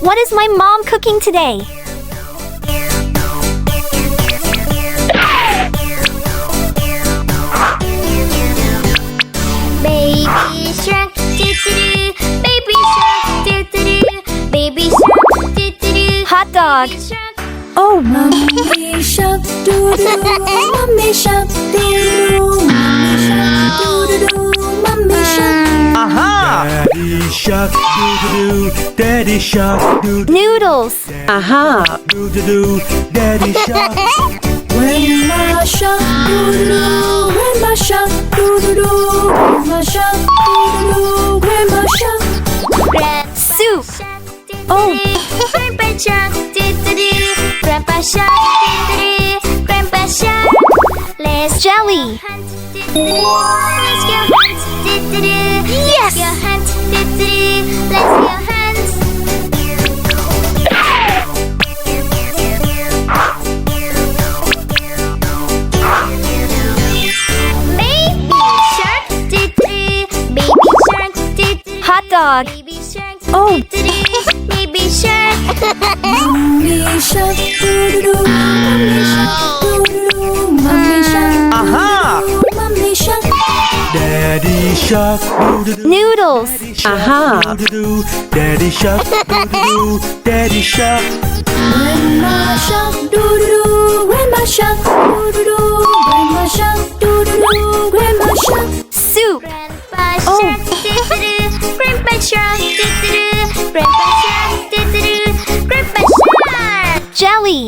What is my mom cooking today? Baby shark, doo-doo-doo. Baby shark, doo-doo-doo. Baby shark, doo-doo-doo. Hot dog. Baby shark. Oh, Mummy shark, doo-doo-doo. Mummy shark, doo-doo-doo. Mummy shark, doo-doo-doo. Mummy shark. Aha! Daddy shark, doo-doo-doo. Daddy shark, doo-doo-doo. noodles. Aha! Doo-doo-doo. Daddy shark. Grandma shark, doo-doo-doo. Grandma shark, doo-doo-doo. Grandma shark, doo-doo-doo. Grandma shark. Soup. Oh. Grandpa shark, doo-doo-doo. Grandpa shark, doo-doo-doo. Grandpa shark. Let's Jelly. hunt, doo-doo-doo. Let's go hunt, doo-doo-doo. Yes. Let's go hunt, doo-doo-doo. Let's go hunt. Baby shark, doo-doo-doo. Baby shark, doo-doo-doo. Hot dog. Baby shark, Oh. doo-doo-doo. Baby shark. Mummy shark, doo-doo-doo. Mummy shark, doo-doo-doo. Mummy shark, Aha! Mummy shark. Daddy shark, doo-doo-doo. Noodles. Aha! Doo-doo-doo. Daddy shark, doo-doo-doo. Daddy shark. Grandma shark, doo-doo-doo. Grandma shark, doo-doo-doo. Grandma shark, doo-doo-doo. Grandma shark. Soup. Grandpa shark, doo-doo-doo. Grandpa shark, doo-doo-doo. Grandpa shark, doo-doo-doo. Grandpa shark. Jelly.